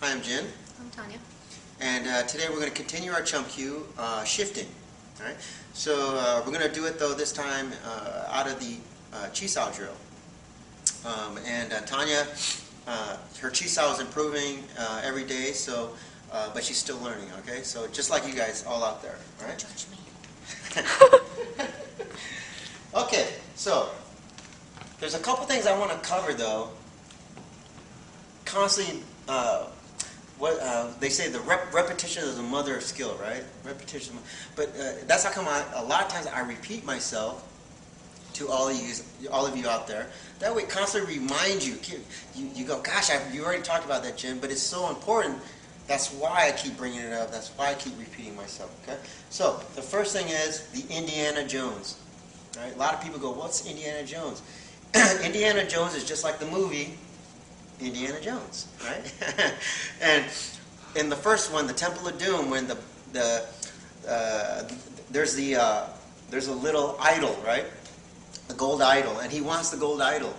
Hi, I'm Jin. I'm Tanya. And today we're going to continue our Chum Kiu shifting. All right. So we're going to do it though this time out of the Chi Sao drill. Tanya, her Chi Sao is improving every day. So, but she's still learning. Okay. So just like you guys all out there. All right. Don't judge me. Okay. So there's a couple things I want to cover though. Constantly. They say the repetition is the mother of skill, right? Repetition, but that's how come a lot of times I repeat myself to all of you out there. That way, constantly remind you. You go, gosh, you already talked about that, Jim, but it's so important. That's why I keep bringing it up. That's why I keep repeating myself. Okay. So the first thing is the Indiana Jones. Right? A lot of people go, what's Indiana Jones? Indiana Jones is just like the movie Indiana Jones, right? And in the first one, the Temple of Doom, when there's a little idol, right? A gold idol, and he wants the gold idol,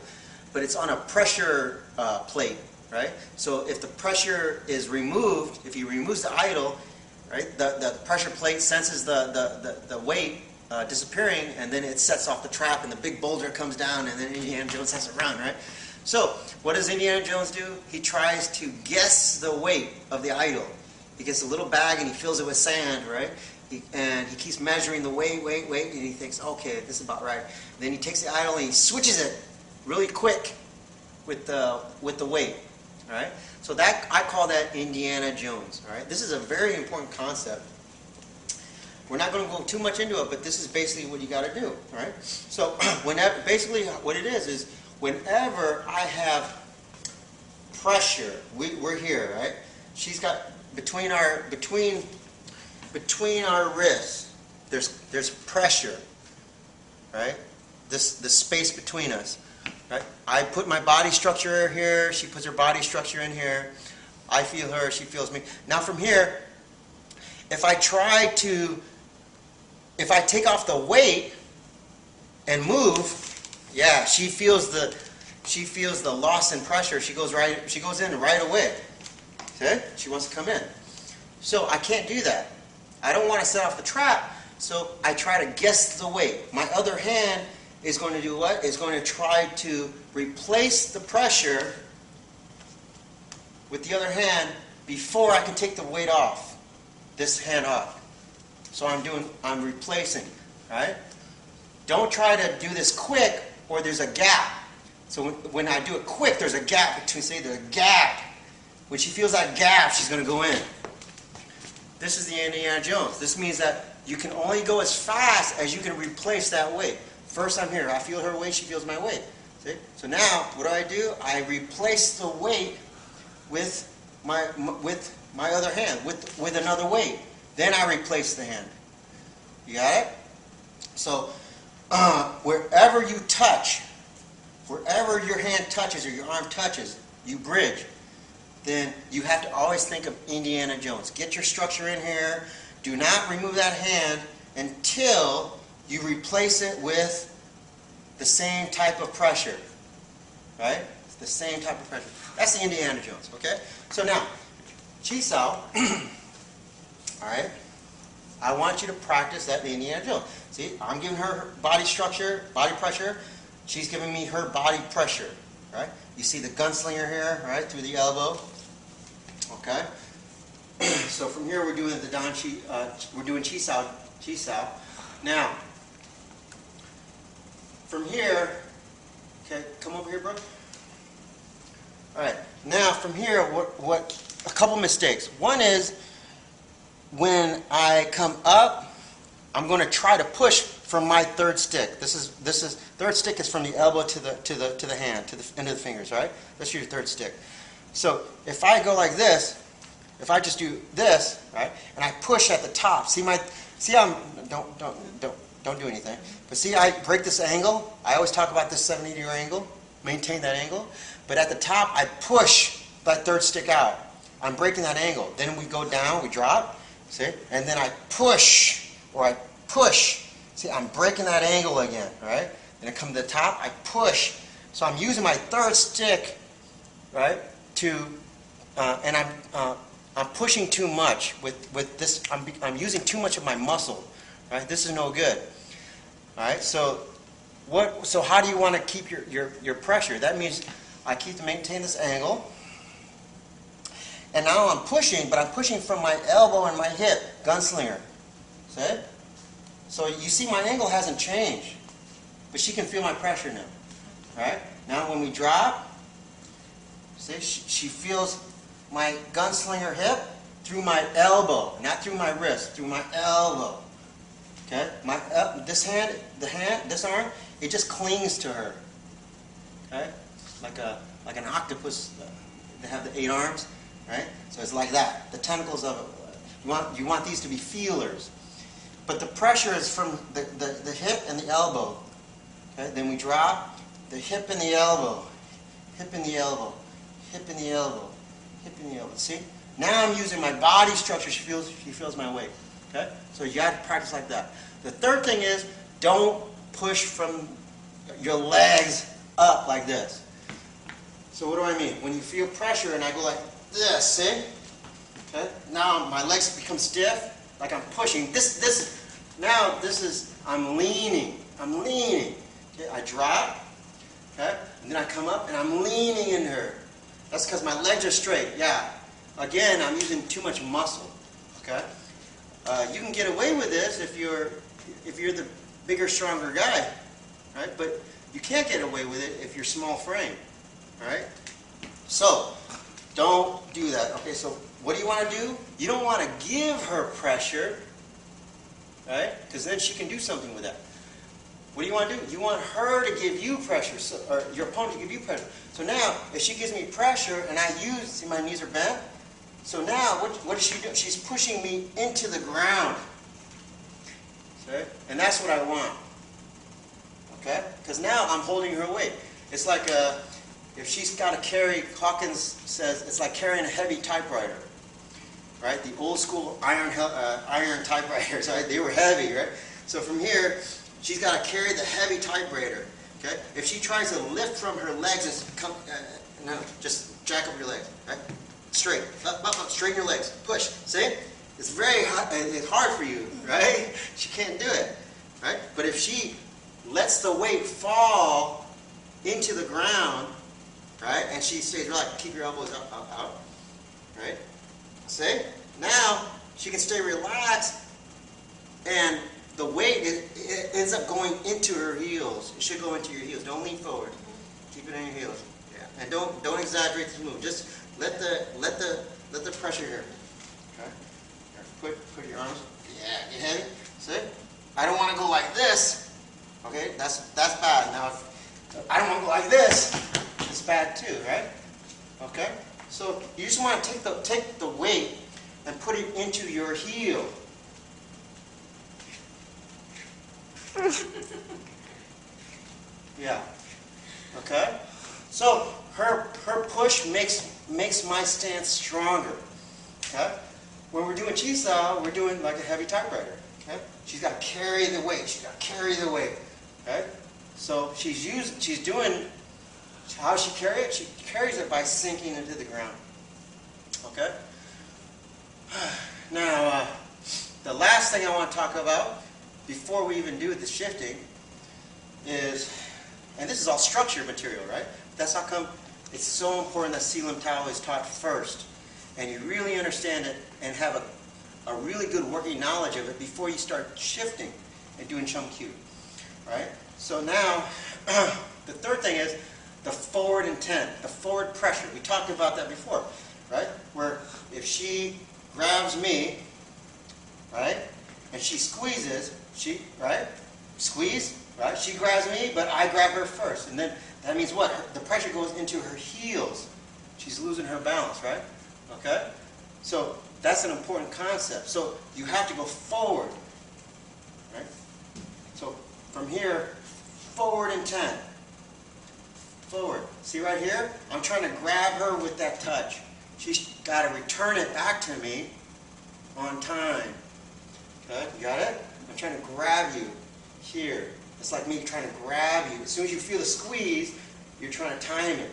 but it's on a pressure plate, right? So if the pressure is removed, if he removes the idol, right, the pressure plate senses the weight disappearing, and then it sets off the trap, and the big boulder comes down, and then Indiana Jones has to run, right? So, what does Indiana Jones do? He tries to guess the weight of the idol. He gets a little bag and he fills it with sand, right? And he keeps measuring the weight, and he thinks, okay, this is about right. Then he takes the idol and he switches it really quick with the weight, all right? So that I call that Indiana Jones, all right? This is a very important concept. We're not going to go too much into it, but this is basically what you got to do, all right? So, basically what it is whenever I have pressure, we're here, right? She's got between our wrists. There's pressure, right? The space between us, right? I put my body structure here. She puts her body structure in here. I feel her. She feels me. Now from here, if I take off the weight and move. Yeah, she feels the loss in pressure. She goes in right away. See? She wants to come in. So I can't do that. I don't want to set off the trap, so I try to guess the weight. My other hand is going to do what? Is going to try to replace the pressure with the other hand before I can take the weight off. This hand off. So I'm replacing, right? Don't try to do this quick, or there's a gap. So when I do it quick, there's a gap between, say there's a gap. When she feels that gap, she's going to go in. This is the Indiana Jones. This means that you can only go as fast as you can replace that weight. First I'm here, I feel her weight, she feels my weight. See? So now, what do? I replace the weight with my other hand, with another weight. Then I replace the hand. You got it? So, wherever you touch, wherever your hand touches or your arm touches, you bridge. Then you have to always think of Indiana Jones. Get your structure in here. Do not remove that hand until you replace it with the same type of pressure. Right? It's the same type of pressure. That's the Indiana Jones. Okay? So now, Chi Sao. Alright? I want you to practice that Indiana Jones. See, I'm giving her body structure, body pressure. She's giving me her body pressure. Right? You see the gunslinger here, right, through the elbow. Okay? So from here we're doing we're doing Chi Sao. Now, from here, okay, come over here, bro. Alright, now from here, a couple mistakes. One is, when I come up, I'm going to try to push from my third stick. This is third stick is from the elbow to the hand, to the end of the fingers, right? That's your third stick. So if I go like this, if I just do this, right, and I push at the top, see how don't do anything. But see, I break this angle. I always talk about this 70-degree angle. Maintain that angle. But at the top, I push that third stick out. I'm breaking that angle. Then we go down, we drop. See? And then I push, or I push. See, I'm breaking that angle again, right? Then I come to the top, I push. So I'm using my third stick, right, to and I'm pushing too much with this. I'm using too much of my muscle, right? This is no good. All right. So how do you want to keep your pressure? That means I maintain this angle. And now I'm pushing, but I'm pushing from my elbow and my hip, gunslinger. See? So you see my angle hasn't changed, but she can feel my pressure now. Right? Now when we drop, see, she feels my gunslinger hip through my elbow, not through my wrist, through my elbow. Okay? This arm, it just clings to her. Okay? Like an octopus. They have the 8 arms. Right? So it's like that. The tentacles of it. You want these to be feelers. But the pressure is from the hip and the elbow. Okay? Then we drop the hip and the elbow. Hip and the elbow. Hip and the elbow. Hip and the elbow. See? Now I'm using my body structure. She feels my weight. Okay? So you got to practice like that. The third thing is don't push from your legs up like this. So what do I mean? When you feel pressure and I go like this, see? Okay? Now my legs become stiff, like I'm pushing. Now this is, I'm leaning. Okay? I drop, okay? And then I come up and I'm leaning in her. That's because my legs are straight, yeah. Again, I'm using too much muscle, okay? You can get away with this if you're the bigger, stronger guy, right? But you can't get away with it if you're small frame, all right? So, don't do that. Okay, so what do you want to do? You don't want to give her pressure, right? Because then she can do something with that. What do you want to do? You want her to give you pressure, or your opponent to give you pressure. So now, if she gives me pressure and I see my knees are bent, so now what does she do? She's pushing me into the ground. Okay? And that's what I want. Okay? Because now I'm holding her weight. It's like if she's got to carry, Hawkins says, it's like carrying a heavy typewriter, right? The old school iron typewriters, right? They were heavy, right? So from here, she's got to carry the heavy typewriter, okay? If she tries to lift from her legs, no, just jack up your legs, right? Straight, up, straighten your legs, push, see? It's it's hard for you, right? She can't do it, right? But if she lets the weight fall into the ground, right? And she stays relaxed. Keep your elbows out. Right? See? Now, she can stay relaxed, and the weight it ends up going into her heels. It should go into your heels. Don't lean forward. Keep it on your heels. Yeah. And don't exaggerate this move. Just let the pressure here. Okay? Put your arms. Yeah, get heavy. See? I don't want to go like this. Okay? That's bad. Now, if I don't want to go like this, it's bad too, right? Okay? So you just want to take the weight and put it into your heel. Yeah. Okay? So her push makes my stance stronger. Okay? When we're doing Chi-Sao, we're doing like a heavy typewriter. Okay? She's got to carry the weight. She's got to carry the weight. Okay? So she's doing, how does she carry it? She carries it by sinking into the ground. Okay? Now, the last thing I want to talk about before we even do the shifting is, and this is all structured material, right? That's how come it's so important that Selim Tao is taught first, and you really understand it and have a really good working knowledge of it before you start shifting and doing Chum Kiu, right? So now, the third thing is the forward intent, the forward pressure. We talked about that before, right? Where if she grabs me, right, and she squeezes, right? Squeeze, right? She grabs me, but I grab her first. And then that means what? The pressure goes into her heels. She's losing her balance, right? Okay? So that's an important concept. So you have to go forward, right? So from here, forward intent. Forward. See right here? I'm trying to grab her with that touch. She's got to return it back to me on time. Okay? You got it? I'm trying to grab you here. It's like me trying to grab you. As soon as you feel the squeeze, you're trying to time it.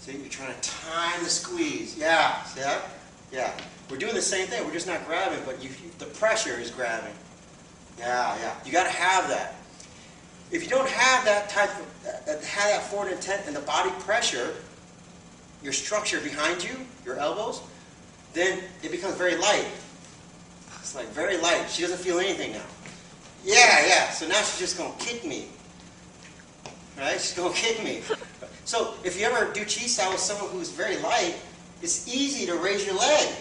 See, you're trying to time the squeeze. Yeah, see that? Yeah. We're doing the same thing. We're just not grabbing, but the pressure is grabbing. Yeah, yeah. You got to have that. If you don't have that type of, have that forward intent and the body pressure, your structure behind you, your elbows, then it becomes very light. It's like very light. She doesn't feel anything now. Yeah, yeah. So now she's just going to kick me. Right? She's going to kick me. So if you ever do chi style with someone who's very light, it's easy to raise your leg.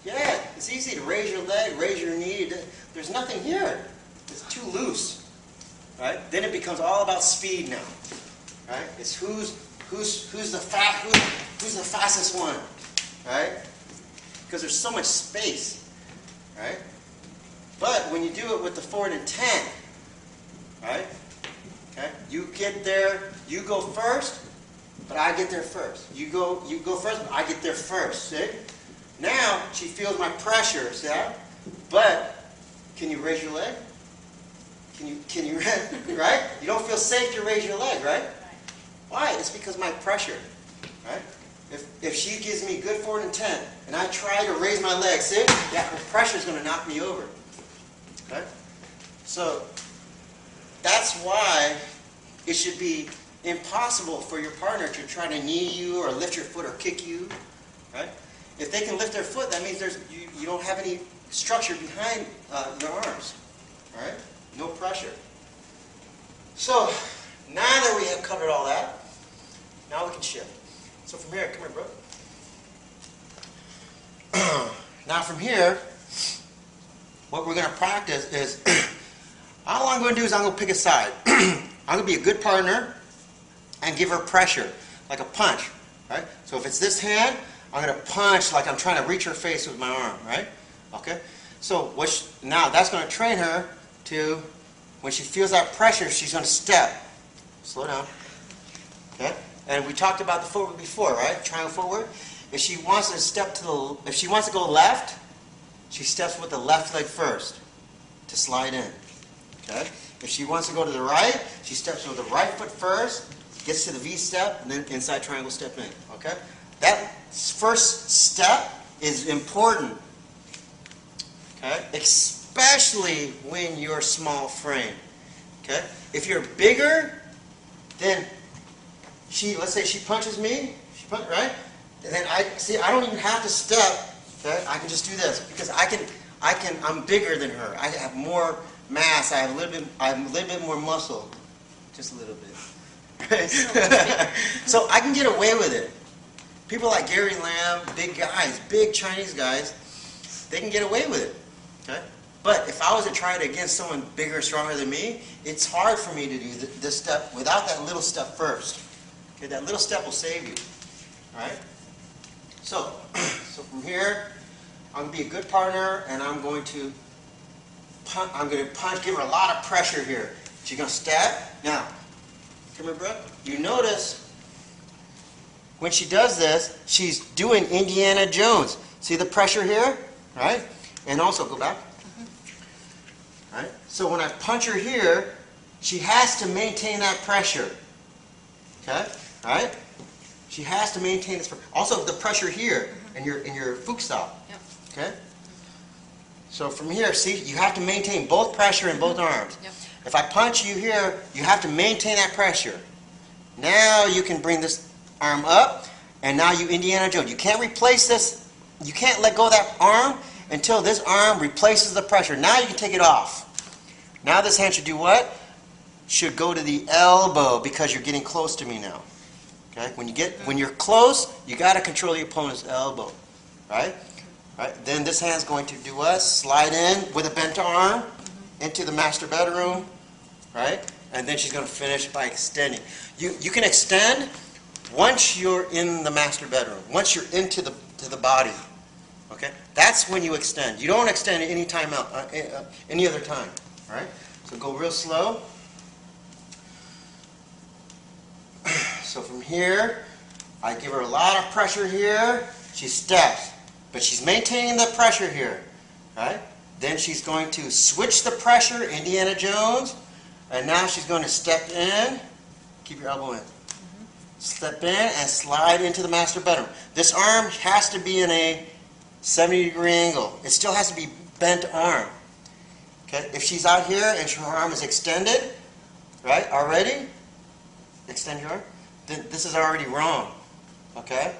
Yeah, it's easy to raise your leg, raise your knee. There's nothing here. It's too loose. Right? Then it becomes all about speed now. Right? It's who's the fastest one. Right? Because there's so much space. Right? But when you do it with the forward intent, right? Okay? You get there, you go first, but I get there first. You go first, but I get there first. See? Now she feels my pressure, see that? But can you raise your leg? Can you right? You don't feel safe to raise your leg, right? Why? It's because my pressure. Right? If she gives me good forward intent and I try to raise my leg, see? Yeah, her pressure is going to knock me over. Okay? So that's why it should be impossible for your partner to try to knee you or lift your foot or kick you. Right? If they can lift their foot, that means you don't have any structure behind your arms. Right? No pressure. So now that we have covered all that, now we can shift. So from here, come here, bro. Now from here, what we're going to practice is, all I'm going to do is I'm going to pick a side. I'm going to be a good partner and give her pressure, like a punch, right? So if it's this hand, I'm going to punch like I'm trying to reach her face with my arm, right? Okay? So now that's going to train her to, when she feels that pressure, she's going to step. Slow down. Okay? And we talked about the footwork before, right? Triangle footwork. If she wants to go left, she steps with the left leg first to slide in. Okay? If she wants to go to the right, she steps with the right foot first, gets to the V step, and then inside triangle step in. Okay? That first step is important. Okay? Especially when you're small frame. Okay? If you're bigger, then let's say she punches me, right? And then I don't even have to step. Okay? I can just do this because I'm bigger than her. I have more mass. I have a little bit more muscle, just a little bit. So I can get away with it. People like Gary Lamb, big guys, big Chinese guys, they can get away with it. Okay? But if I was to try it against someone bigger, stronger than me, it's hard for me to do this step without that little step first. Okay? That little step will save you. All right? So from here, I'm going to be a good partner, and I'm going to punch, give her a lot of pressure here. She's going to step. Now, come here, Brooke. You notice when she does this, she's doing Indiana Jones. See the pressure here? Right? And also, go back. Right? So when I punch her here, she has to maintain that pressure. Okay? Right? She has to maintain this. Also, the pressure here in your Fuchs style. Yep. Okay? So from here, see, you have to maintain both pressure in both arms. Yep. If I punch you here, you have to maintain that pressure. Now you can bring this arm up, and now you Indiana Jones. You can't replace this. You can't let go of that arm until this arm replaces the pressure. Now you can take it off. Now this hand should do what? Should go to the elbow because you're getting close to me now. Okay? When you're close, you got to control your opponent's elbow. Right? Right? Then this hand's going to do what? Slide in with a bent arm into the master bedroom. Right? And then she's going to finish by extending. You can extend once you're in the master bedroom. Once you're into the body. Okay? That's when you extend. You don't extend any time any other time. All right? So go real slow. So from here, I give her a lot of pressure here. She steps, but she's maintaining the pressure here. Right? Then she's going to switch the pressure, Indiana Jones, and now she's going to step in. Keep your elbow in. step in and slide into the master bedroom. This arm has to be in a 70-degree angle. It still has to be bent arm. Okay? If she's out here and her arm is extended, right, already, extend your arm, then this is already wrong. Okay?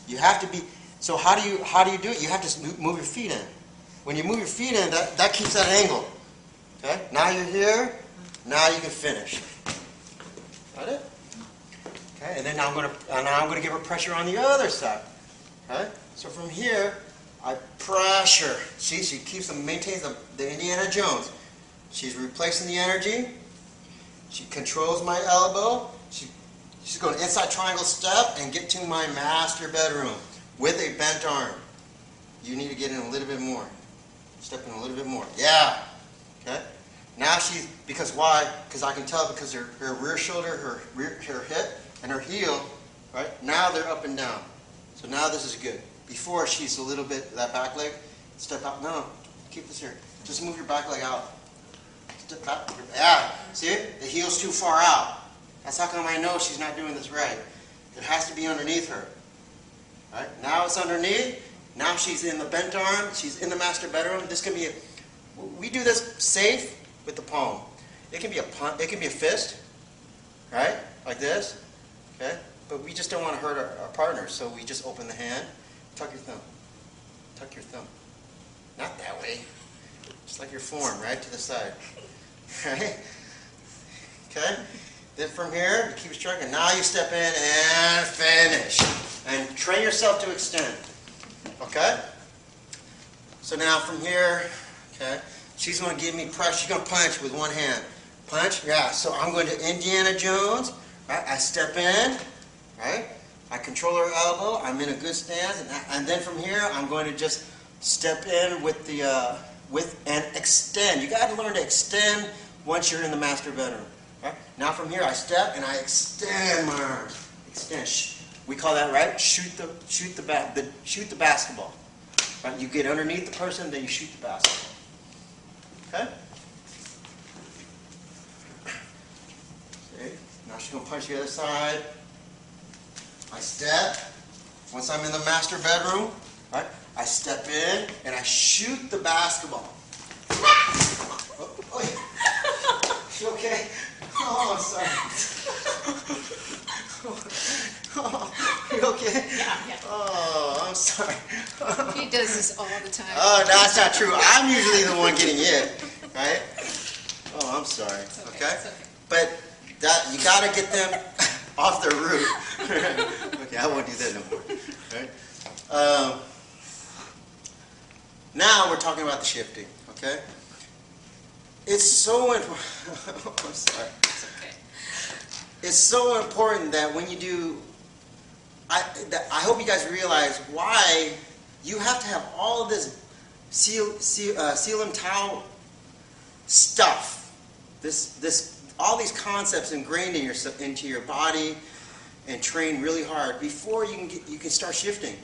You have to be, so how do you do it? You have to move your feet in. When you move your feet in, that keeps that angle. Okay? Now you're here, now you can finish. Got it? Okay, and then now I'm going to give her pressure on the other side. Okay? So from here, I pressure. See, she maintains the Indiana Jones. She's replacing the energy. She controls my elbow. She's going inside triangle step and get to my master bedroom with a bent arm. You need to get in a little bit more. Step in a little bit more. Yeah. Okay. Now because why? Because I can tell because her rear shoulder, her hip, and her heel, right? Now they're up and down. So now this is good. Before she's a little bit, that back leg, step out. No, keep this here. Just move your back leg out. Step out. Yeah. See? The heel's too far out. That's how come I know she's not doing this right. It has to be underneath her. Right? Now it's underneath. Now she's in the bent arm. She's in the master bedroom. This can be we do this safe with the palm. It can be it can be a fist, right? Like this. Okay? But we just don't want to hurt our partner, so we just open the hand. Tuck your thumb. Tuck your thumb. Not that way. Just like your form, right? To the side. Right? Okay? Then from here, you keep striking. Now you step in and finish. And train yourself to extend. Okay? So now from here, okay, she's going to give me pressure. She's going to punch with one hand. Punch, yeah. So I'm going to Indiana Jones. Right? I step in, right? I control her elbow. I'm in a good stance. And then from here, I'm going to just step in with and extend. You got to learn to extend once you're in the master bedroom. Right? Now from here, I step and I extend my arms. Extend. We call that, right? Shoot the basketball. Right? You get underneath the person, then you shoot the basketball. Okay? See? Now she's going to punch the other side. I step. Once I'm in the master bedroom, right? I step in and I shoot the basketball. You okay? Oh, I'm sorry. You okay? Yeah. Oh, I'm sorry. He does this all the time. Oh, no, that's not true. I'm usually the one getting hit, right? Oh, I'm sorry. It's okay. Okay? It's okay. But you got to get them off their route. Okay, I won't do that no more. Right? Now we're talking about the shifting. Okay? It's so important. I'm sorry. It's okay. It's so important that when you do, I hope you guys realize why you have to have all of this seal and towel stuff. All these concepts ingrained into your body and train really hard before you can start shifting.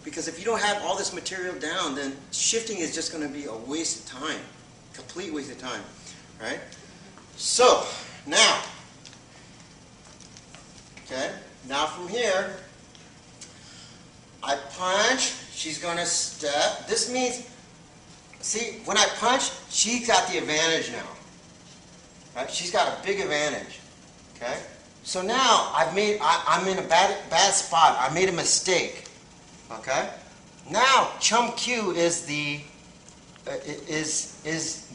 Because if you don't have all this material down, then shifting is just going to be a waste of time. Complete waste of time, right? So, now, okay, now from here, I punch, she's going to step. This means, see, when I punch, she's got the advantage now, right? She's got a big advantage, okay? So now, I'm in a bad spot. I made a mistake, okay? Now, Chum Kiu is the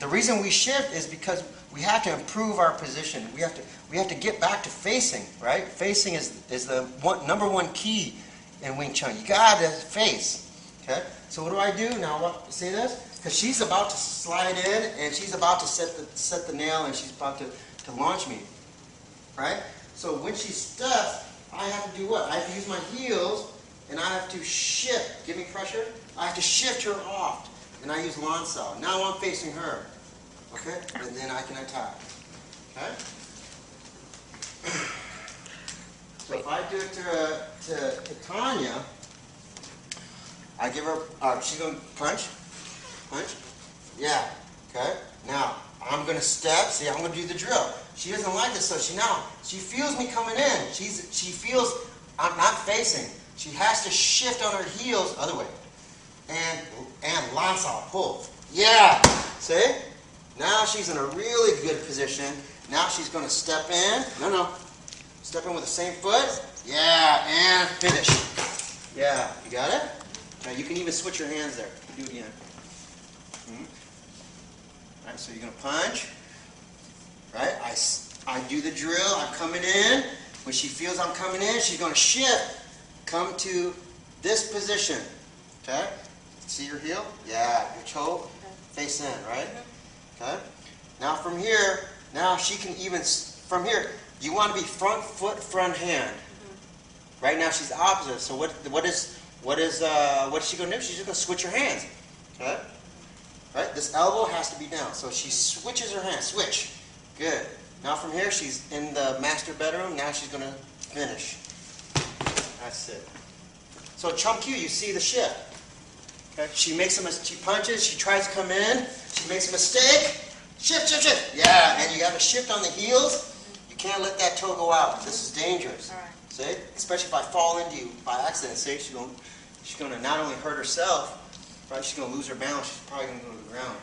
reason we shift is because we have to improve our position. We have to get back to facing, right? Facing is the number one key in Wing Chun. You gotta face. Okay. So what do I do now? See this? Because she's about to slide in and she's about to set the nail and she's about to launch me, right? So when she steps, I have to do what? I have to use my heels and I have to shift. Give me pressure. I have to shift her off. And I use lawn saw. Now I'm facing her. Okay? And then I can attack. Okay? So if I do it to Tanya, I give her, she's going to punch. Punch. Yeah. Okay? Now, I'm going to step. See, I'm going to do the drill. She doesn't like this, so she feels me coming in. She feels I'm not facing. She has to shift on her heels, other way, and lanza, pull. Yeah. See? Now she's in a really good position. Now she's going to step in. No. Step in with the same foot. Yeah, and finish. Yeah, you got it? Now you can even switch your hands there. Do it again. All right, so you're going to punch. Right? I do the drill. I'm coming in. When she feels I'm coming in, she's going to shift. Come to this position. Okay? See your heel? Yeah, your toe face in, right? Okay? Now from here, now she can even, from here, you want to be front foot, front hand. Right now she's opposite. So what is she going to do? She's just going to switch her hands. Okay? Right? This elbow has to be down. So she switches her hands. Switch. Good. Now from here, she's in the master bedroom. Now she's going to finish. That's it. So Chum Kiu, you see the shift. Okay? She punches, she tries to come in, she makes a mistake. Shift. Yeah, and you got to shift on the heels. You can't let that toe go out. This is dangerous. All right. See? Especially if I fall into you by accident. See, she's going to not only hurt herself, right? She's going to lose her balance. She's probably going to go to the ground.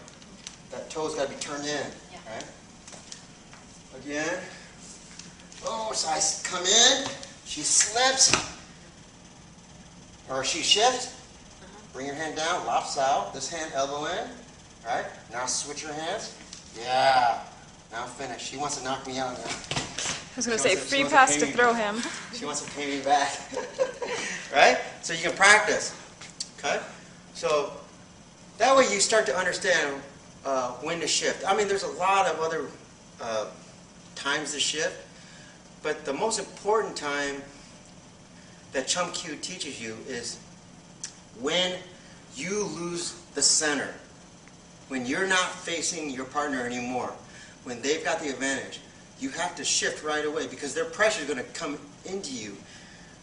That toe's got to be turned in. Yeah. Right? Again. Oh, so I come in. She slips. Or she shifts. Bring your hand down. Lops out. This hand elbow in. All right. Now switch your hands. Yeah. Now finish. She wants to knock me out now. I was going to say, free pass to throw him. She wants to pay me back. Right? So you can practice. Okay? So that way you start to understand when to shift. I mean, there's a lot of other times to shift, but the most important time that Chum Kiu teaches you is when you lose the center. When you're not facing your partner anymore. When they've got the advantage. You have to shift right away because their pressure is going to come into you.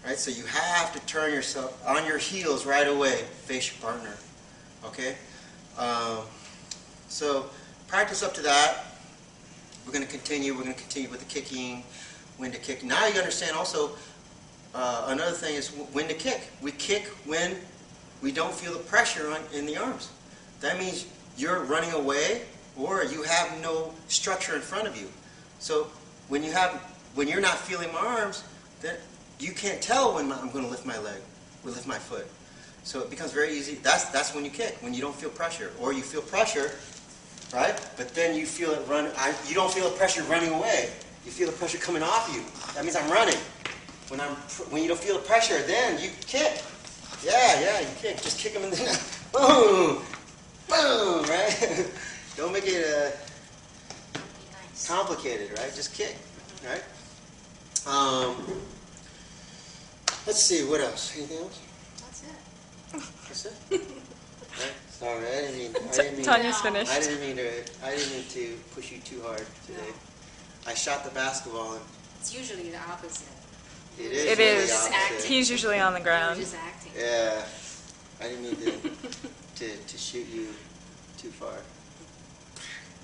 Right? So you have to turn yourself on your heels right away. Face your partner. Okay? So practice up to that. We're going to continue. We're going to continue with the kicking, when to kick. Now you understand also another thing is when to kick. We kick when we don't feel the pressure in the arms. That means you're running away or you have no structure in front of you. So when you're not feeling my arms, then you can't tell when I'm going to lift my leg or lift my foot. So it becomes very easy. That's when you kick, when you don't feel pressure, or you feel pressure, right? But then you feel it run. You don't feel the pressure running away. You feel the pressure coming off you. That means I'm running. When you don't feel the pressure, then you kick. Yeah, you kick. Just kick them in the boom, boom, right? Don't make it complicated, right? Just kick, right? Let's see, what else? Anything else? That's it. That's it? Right? Sorry, I didn't mean Tanya's finished. I didn't mean to push you too hard today. No. I shot the basketball and It's usually the opposite. it It really is. opposite. He's usually on the You're ground. just acting. Yeah, I didn't mean to shoot you too far.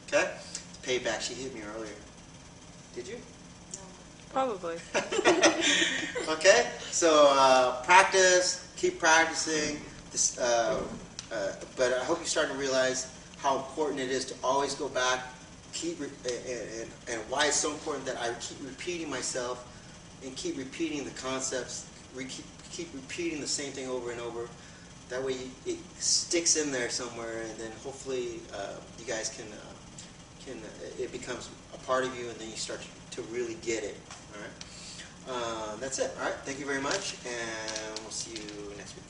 Okay? Payback. She hit me earlier. Did you? Probably. Okay? So practice. Keep practicing. This, but I hope you start to realize how important it is to always go back. And why it's so important that I keep repeating myself and keep repeating the concepts. Keep repeating the same thing over and over. That way it sticks in there somewhere, and then hopefully you guys can it becomes a part of you, and then you start to really get it. All right. That's it. All right. Thank you very much, and we'll see you next week.